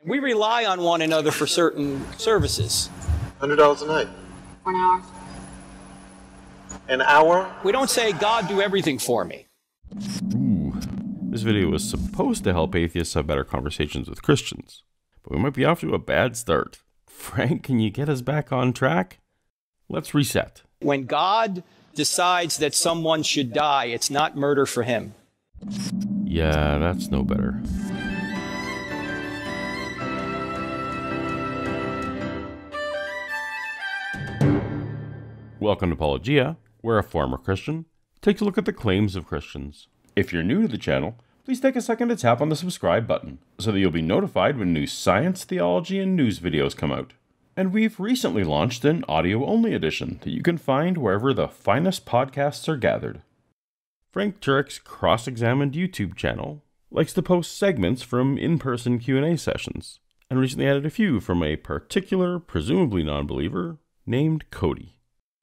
We rely on one another for certain services. $100 a night. For an hour. An hour? We don't say, God, do everything for me. Ooh, this video was supposed to help atheists have better conversations with Christians, but we might be off to a bad start. Frank, can you get us back on track? Let's reset. When God decides that someone should die, it's not murder for him. Yeah, that's no better. Welcome to Paulogia, where a former Christian takes a look at the claims of Christians. If you're new to the channel, please take a second to tap on the subscribe button so that you'll be notified when new science, theology, and news videos come out. And we've recently launched an audio-only edition that you can find wherever the finest podcasts are gathered. Frank Turek's cross-examined YouTube channel likes to post segments from in-person Q&A sessions, and recently added a few from a particular, presumably non-believer, named Cody.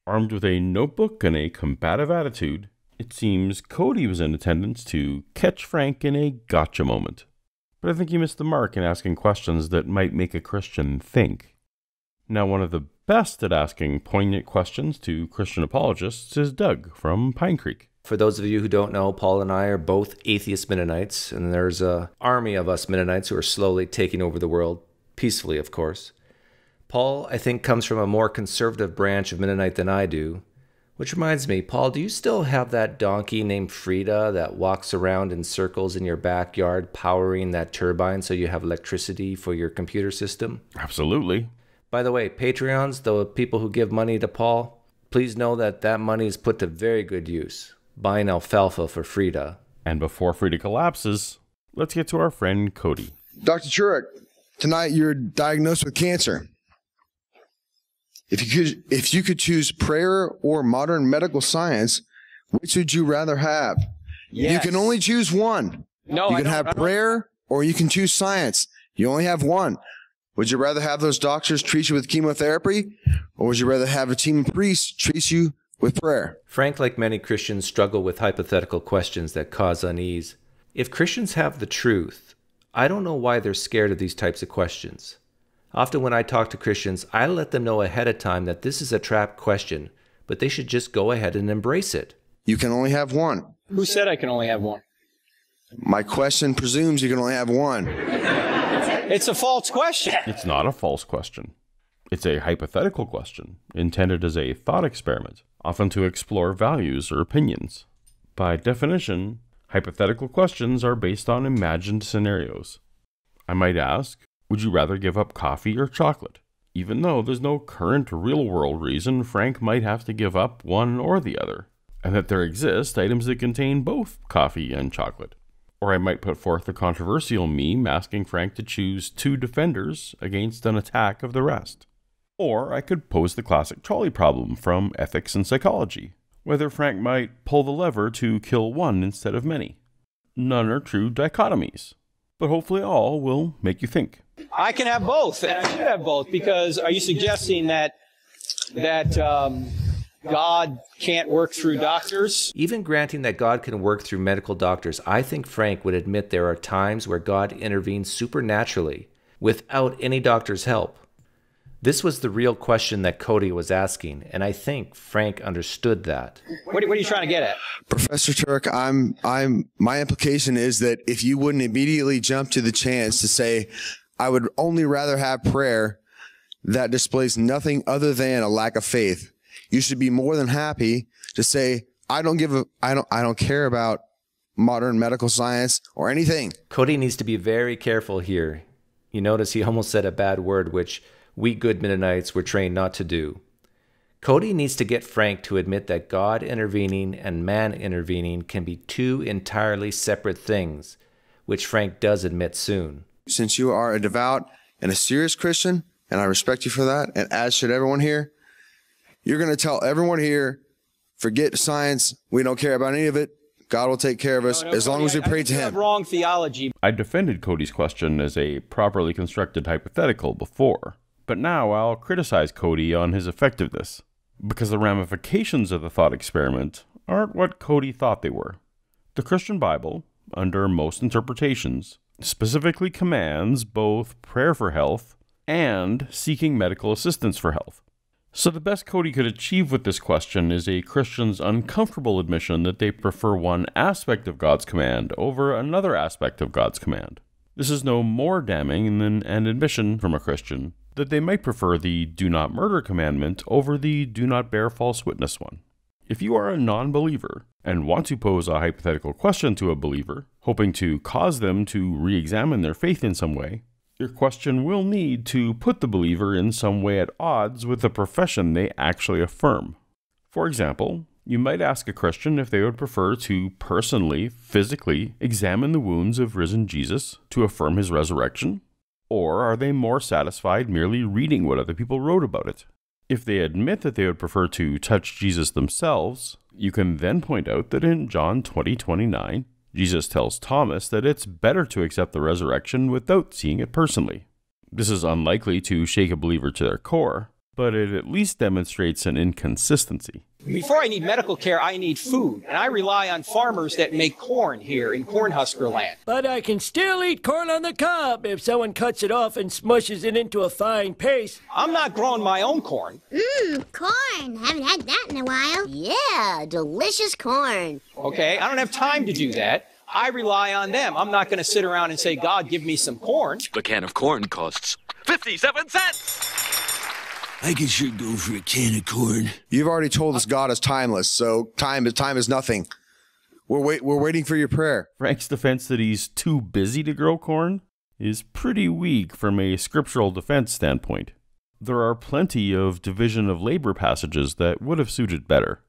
Armed with a notebook and a combative attitude, it seems Cody was in attendance to catch Frank in a gotcha moment. But I think he missed the mark in asking questions that might make a Christian think. Now, one of the best at asking poignant questions to Christian apologists is Doug from PineCreek. For those of you who don't know, Paul and I are both atheist Mennonites, and there's an army of us Mennonites who are slowly taking over the world, peacefully, of course. Paul, I think, comes from a more conservative branch of Mennonite than I do. Which reminds me, Paul, do you still have that donkey named Frida that walks around in circles in your backyard powering that turbine so you have electricity for your computer system? Absolutely. By the way, Patreons, the people who give money to Paul, please know that that money is put to very good use, buying alfalfa for Frida. And before Frida collapses, let's get to our friend Cody. Dr. Turek, tonight you're diagnosed with cancer. If you could choose prayer or modern medical science, which would you rather have? Yes. You can only choose one. No, you can have prayer or you can choose science. You only have one. Would you rather have those doctors treat you with chemotherapy, or would you rather have a team of priests treat you with prayer? Frank, like many Christians, struggle with hypothetical questions that cause unease. If Christians have the truth, I don't know why they're scared of these types of questions. Often when I talk to Christians, I let them know ahead of time that this is a trap question, but they should just go ahead and embrace it. You can only have one. Who said I can only have one? My question presumes you can only have one. It's a false question. It's not a false question. It's a hypothetical question, intended as a thought experiment, often to explore values or opinions. By definition, hypothetical questions are based on imagined scenarios. I might ask, would you rather give up coffee or chocolate? Even though there's no current real-world reason Frank might have to give up one or the other, and that there exist items that contain both coffee and chocolate. Or I might put forth the controversial meme asking Frank to choose two defenders against an attack of the rest. Or I could pose the classic trolley problem from ethics and psychology, whether Frank might pull the lever to kill one instead of many. None are true dichotomies, but hopefully all will make you think. I can have both, and I should have both, because are you suggesting that God can't work through doctors? Even granting that God can work through medical doctors, I think Frank would admit there are times where God intervenes supernaturally without any doctor's help. This was the real question that Cody was asking, and I think Frank understood that. What are you trying to get at? Professor Turek, my implication is that if you wouldn't immediately jump to the chance to say, I would only rather have prayer, that displays nothing other than a lack of faith. You should be more than happy to say, I don't care about modern medical science or anything. Cody needs to be very careful here. You notice he almost said a bad word, which we good Mennonites were trained not to do. Cody needs to get Frank to admit that God intervening and man intervening can be two entirely separate things, which Frank does admit soon. Since you are a devout and a serious Christian, and I respect you for that, and as should everyone here, you're going to tell everyone here, forget science, we don't care about any of it, God will take care of us as long as we pray to Him. Wrong theology. I defended Cody's question as a properly constructed hypothetical before, but now I'll criticize Cody on his effectiveness, because the ramifications of the thought experiment aren't what Cody thought they were. The Christian Bible, under most interpretations, specifically commands both prayer for health and seeking medical assistance for health. So the best Cody could achieve with this question is a Christian's uncomfortable admission that they prefer one aspect of God's command over another aspect of God's command. This is no more damning than an admission from a Christian that they might prefer the do not murder commandment over the do not bear false witness one. If you are a non-believer and want to pose a hypothetical question to a believer, hoping to cause them to re-examine their faith in some way, your question will need to put the believer in some way at odds with the profession they actually affirm. For example, you might ask a Christian if they would prefer to personally, physically examine the wounds of risen Jesus to affirm his resurrection, or are they more satisfied merely reading what other people wrote about it? If they admit that they would prefer to touch Jesus themselves, you can then point out that in John 20:29, Jesus tells Thomas that it's better to accept the resurrection without seeing it personally. This is unlikely to shake a believer to their core, but it at least demonstrates an inconsistency. Before I need medical care, I need food, and I rely on farmers that make corn here in Cornhusker land. But I can still eat corn on the cob if someone cuts it off and smushes it into a fine paste. I'm not growing my own corn. Corn. Haven't had that in a while. Yeah, delicious corn. Okay, I don't have time to do that. I rely on them. I'm not going to sit around and say, God, give me some corn. A can of corn costs 57 cents! I can sure go for a can of corn. You've already told us God is timeless, so time is nothing. We're waiting for your prayer. Frank's defense that he's too busy to grow corn is pretty weak from a scriptural defense standpoint. There are plenty of division of labor passages that would have suited better.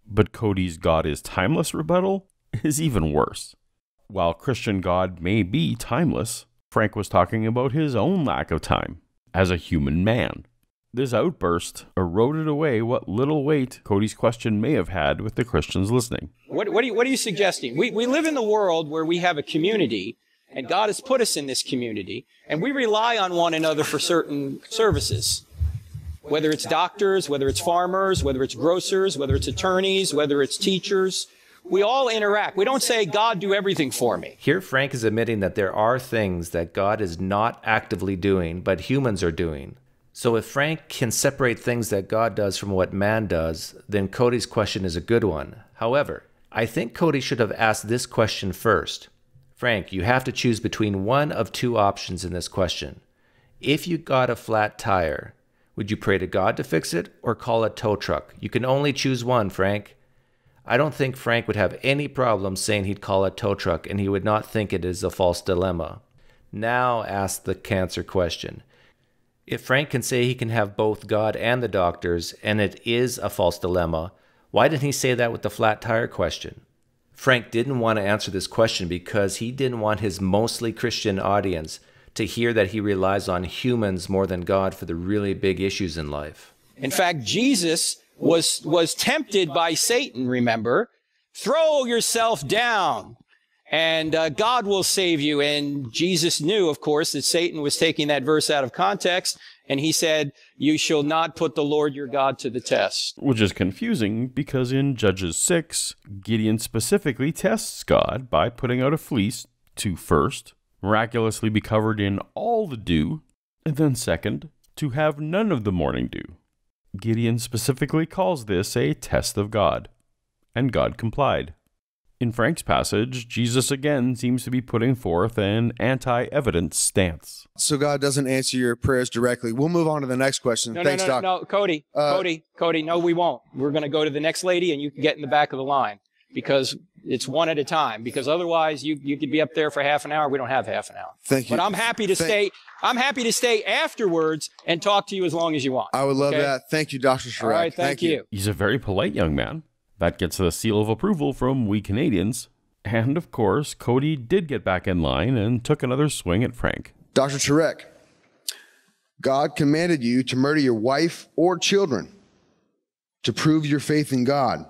But Cody's God is timeless rebuttal is even worse. While Christian God may be timeless, Frank was talking about his own lack of time as a human man. This outburst eroded away what little weight Cody's question may have had with the Christians listening. What are you suggesting? We live in the world where we have a community, and God has put us in this community, and we rely on one another for certain services. Whether it's doctors, whether it's farmers, whether it's grocers, whether it's attorneys, whether it's teachers, we all interact. We don't say, God, do everything for me. Here, Frank is admitting that there are things that God is not actively doing, but humans are doing. So if Frank can separate things that God does from what man does, then Cody's question is a good one. However, I think Cody should have asked this question first. Frank, you have to choose between one of two options in this question. If you got a flat tire, would you pray to God to fix it or call a tow truck? You can only choose one, Frank. I don't think Frank would have any problem saying he'd call a tow truck, and he would not think it is a false dilemma. Now ask the cancer question. If Frank can say he can have both God and the doctors, and it is a false dilemma, why didn't he say that with the flat tire question? Frank didn't want to answer this question because he didn't want his mostly Christian audience to hear that he relies on humans more than God for the really big issues in life. In fact, Jesus was tempted by Satan, remember? Throw yourself down, and God will save you. And Jesus knew, of course, that Satan was taking that verse out of context, and he said, you shall not put the Lord your God to the test. Which is confusing because in Judges 6, Gideon specifically tests God by putting out a fleece to first, miraculously be covered in all the dew, and then second, to have none of the morning dew. Gideon specifically calls this a test of God, and God complied. In Frank's passage, Jesus again seems to be putting forth an anti-evidence stance. So God doesn't answer your prayers directly. We'll move on to the next question. Thanks, Doc. No, Cody, no, we won't. We're going to go to the next lady, and you can get in the back of the line, because it's one at a time, because otherwise you could be up there for half an hour. We don't have half an hour. Thank you. But I'm happy to stay. I'm happy to stay afterwards and talk to you as long as you want. I would love that. Thank you, Dr. Turek. All right, thank you. He's a very polite young man. That gets the seal of approval from we Canadians. And of course, Cody did get back in line and took another swing at Frank. Dr. Turek, God commanded you to murder your wife or children to prove your faith in God.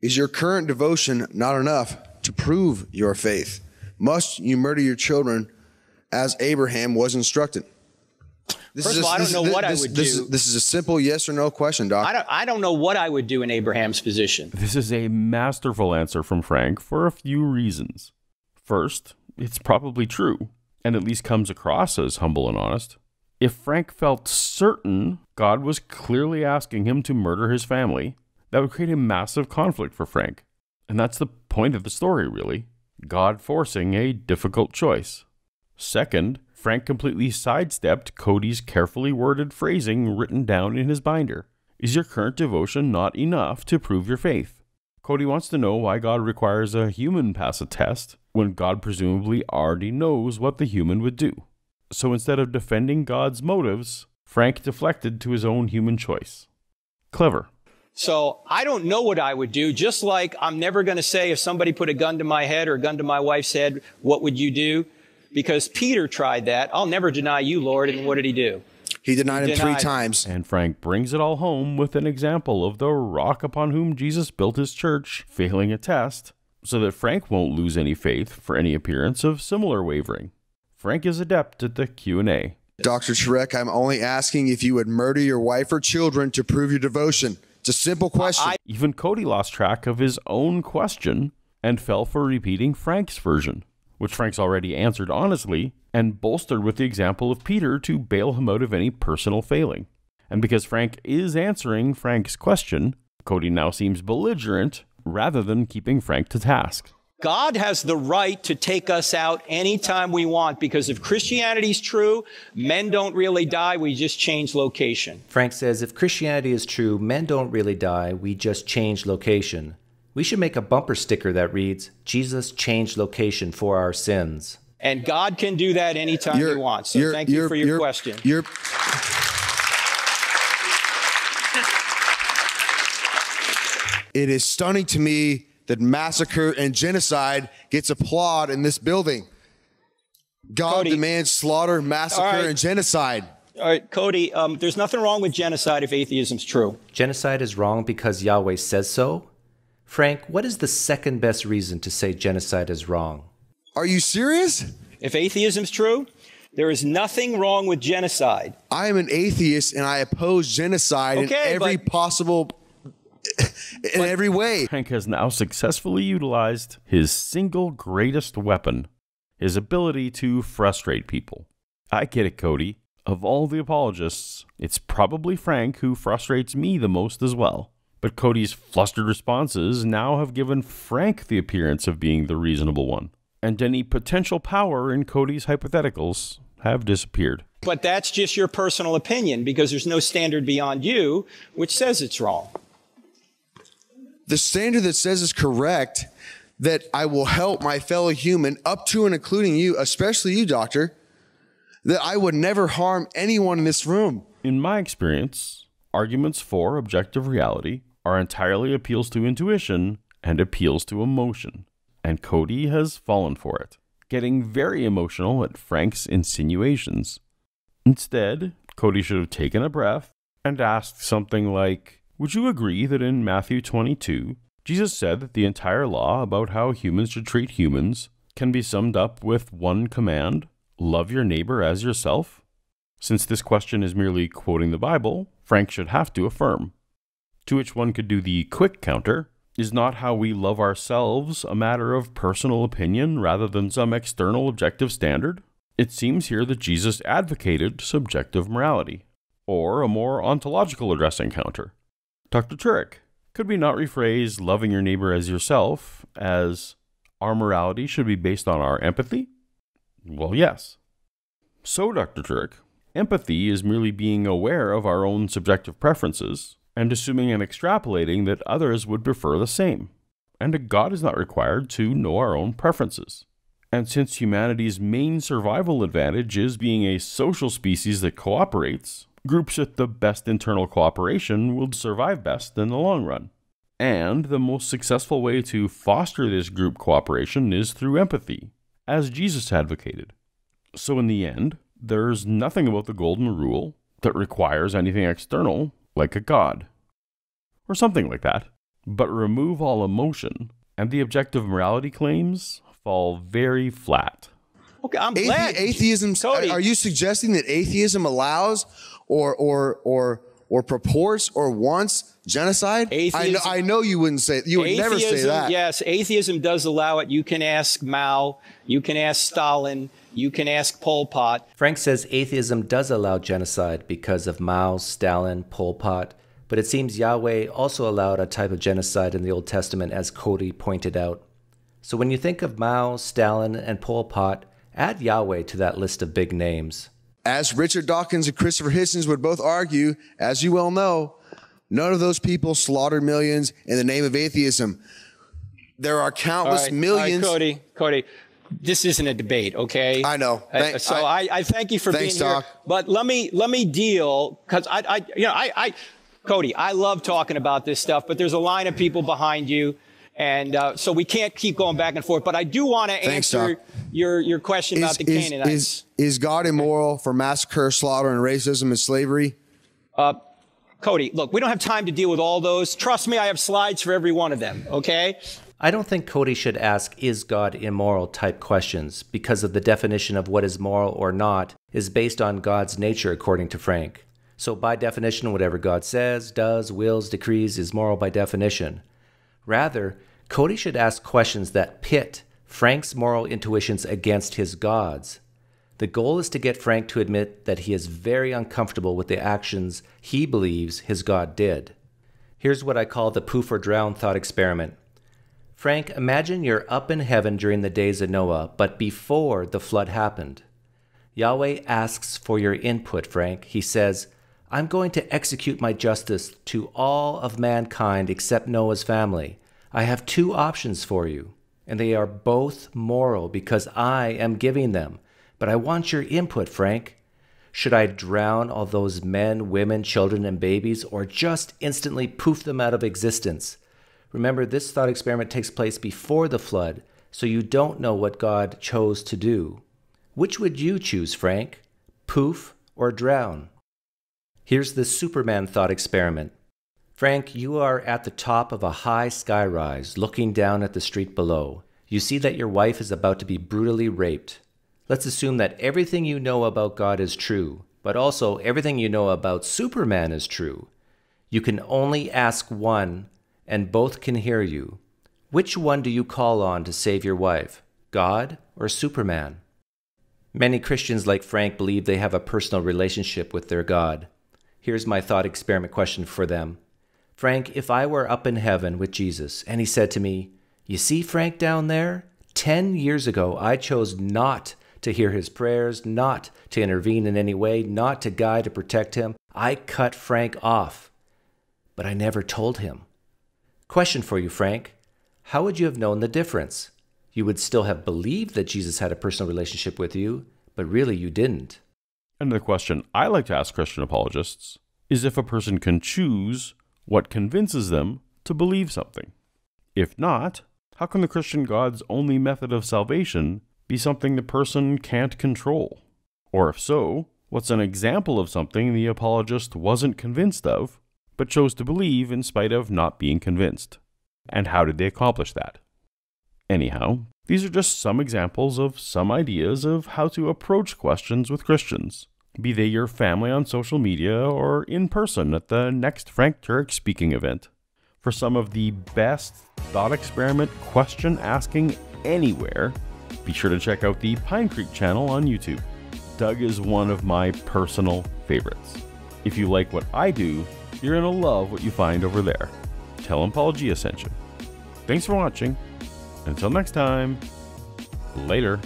Is your current devotion not enough to prove your faith? Must you murder your children as Abraham was instructed? First of all, I don't know what I would do. This is a simple yes or no question, Doc. I don't know what I would do in Abraham's position. This is a masterful answer from Frank for a few reasons. First, it's probably true, and at least comes across as humble and honest. If Frank felt certain God was clearly asking him to murder his family, that would create a massive conflict for Frank. And that's the point of the story, really. God forcing a difficult choice. Second, Frank completely sidestepped Cody's carefully worded phrasing written down in his binder. Is your current devotion not enough to prove your faith? Cody wants to know why God requires a human pass a test when God presumably already knows what the human would do. So instead of defending God's motives, Frank deflected to his own human choice. Clever. So I don't know what I would do, just like I'm never going to say if somebody put a gun to my head or a gun to my wife's head, what would you do? Because Peter tried that. I'll never deny you, Lord. And what did he do? He denied him 3 times. And Frank brings it all home with an example of the rock upon whom Jesus built his church, failing a test, so that Frank won't lose any faith for any appearance of similar wavering. Frank is adept at the Q&A. Dr. Turek, I'm only asking if you would murder your wife or children to prove your devotion. It's a simple question. Even Cody lost track of his own question and fell for repeating Frank's version, which Frank's already answered honestly and bolstered with the example of Peter to bail him out of any personal failing. And because Frank is answering Frank's question, Cody now seems belligerent rather than keeping Frank to task. God has the right to take us out anytime we want, because if Christianity's true, men don't really die, we just change location. Frank says if Christianity is true, men don't really die, we just change location. We should make a bumper sticker that reads, Jesus changed location for our sins. And God can do that anytime he wants. So thank you for your question. It is stunning to me that massacre and genocide gets applaud in this building. God Cody, demands slaughter, massacre, and genocide. All right, Cody, there's nothing wrong with genocide if atheism's true. Genocide is wrong because Yahweh says so? Frank, what is the second best reason to say genocide is wrong? Are you serious? If atheism's true, there is nothing wrong with genocide. I am an atheist and I oppose genocide in every possible... in every way. Frank has now successfully utilized his single greatest weapon, his ability to frustrate people. I get it, Cody. Of all the apologists, it's probably Frank who frustrates me the most as well. But Cody's flustered responses now have given Frank the appearance of being the reasonable one, and any potential power in Cody's hypotheticals have disappeared. But that's just your personal opinion, because there's no standard beyond you which says it's wrong. The standard that says is correct, that I will help my fellow human up to and including you, especially you, doctor, that I would never harm anyone in this room. In my experience, arguments for objective reality are entirely appeals to intuition and appeals to emotion, and Cody has fallen for it, getting very emotional at Frank's insinuations. Instead, Cody should have taken a breath and asked something like, would you agree that in Matthew 22, Jesus said that the entire law about how humans should treat humans can be summed up with one command, love your neighbor as yourself? Since this question is merely quoting the Bible, Frank should have to affirm. To which one could do the quick counter, is not how we love ourselves a matter of personal opinion rather than some external objective standard? It seems here that Jesus advocated subjective morality, or a more ontological addressing counter. Dr. Turek, could we not rephrase loving your neighbor as yourself as our morality should be based on our empathy? Well, yes. So, Dr. Turek, empathy is merely being aware of our own subjective preferences and assuming and extrapolating that others would prefer the same. And God is not required to know our own preferences. And since humanity's main survival advantage is being a social species that cooperates, groups with the best internal cooperation will survive best in the long run. And the most successful way to foster this group cooperation is through empathy, as Jesus advocated. So in the end, there's nothing about the golden rule that requires anything external, like a god, or something like that. But remove all emotion, and the objective morality claims fall very flat. Okay, I'm glad. Atheism. Cody. Are you suggesting that atheism allows or or purports or wants genocide? I know you wouldn't say, you would never say that. Yes, atheism does allow it. You can ask Mao, you can ask Stalin, you can ask Pol Pot. Frank says atheism does allow genocide because of Mao, Stalin, Pol Pot, but it seems Yahweh also allowed a type of genocide in the Old Testament, as Cody pointed out. So when you think of Mao, Stalin, and Pol Pot, add Yahweh to that list of big names. As Richard Dawkins and Christopher Hitchens would both argue, as you well know, none of those people slaughtered millions in the name of atheism. There are countless millions. All right, Cody, this isn't a debate, okay? I know. I thank you for being here. But let me deal, because Cody, I love talking about this stuff, but there's a line of people behind you. And so we can't keep going back and forth. But I do want to answer your question about the Canaanites. Is God immoral for massacre, slaughter, and racism and slavery? Cody, look, we don't have time to deal with all those. Trust me, I have slides for every one of them, okay? I don't think Cody should ask, is God immoral type questions, because of the definition of what is moral or not is based on God's nature, according to Frank. So by definition, whatever God says, does, wills, decrees is moral by definition. Rather, Cody should ask questions that pit Frank's moral intuitions against his God's. The goal is to get Frank to admit that he is very uncomfortable with the actions he believes his God did. Here's what I call the poof or drown thought experiment. Frank, imagine you're up in heaven during the days of Noah, but before the flood happened. Yahweh asks for your input, Frank. He says, I'm going to execute my justice to all of mankind except Noah's family. I have two options for you, and they are both moral because I am giving them. But I want your input, Frank. Should I drown all those men, women, children, and babies, or just instantly poof them out of existence? Remember, this thought experiment takes place before the flood, so you don't know what God chose to do. Which would you choose, Frank? Poof or drown? Here's the Superman thought experiment. Frank, you are at the top of a high skyrise, looking down at the street below. You see that your wife is about to be brutally raped. Let's assume that everything you know about God is true, but also everything you know about Superman is true. You can only ask one, and both can hear you. Which one do you call on to save your wife, God or Superman? Many Christians like Frank believe they have a personal relationship with their God. Here's my thought experiment question for them. Frank, if I were up in heaven with Jesus and he said to me, you see Frank down there? 10 years ago, I chose not to hear his prayers, not to intervene in any way, not to guide or protect him. I cut Frank off, but I never told him. Question for you, Frank. How would you have known the difference? You would still have believed that Jesus had a personal relationship with you, but really you didn't. And the question I like to ask Christian apologists is if a person can choose what convinces them to believe something. If not, how can the Christian God's only method of salvation be something the person can't control? Or if so, what's an example of something the apologist wasn't convinced of, but chose to believe in spite of not being convinced? And how did they accomplish that? Anyhow, these are just some examples of some ideas of how to approach questions with Christians, be they your family on social media or in person at the next Frank Turek speaking event. For some of the best thought experiment question asking anywhere, be sure to check out the PineCreek channel on YouTube. Doug is one of my personal favorites. If you like what I do, you're gonna love what you find over there. Tell him Paulogia sent you. Thanks for watching. Until next time, later.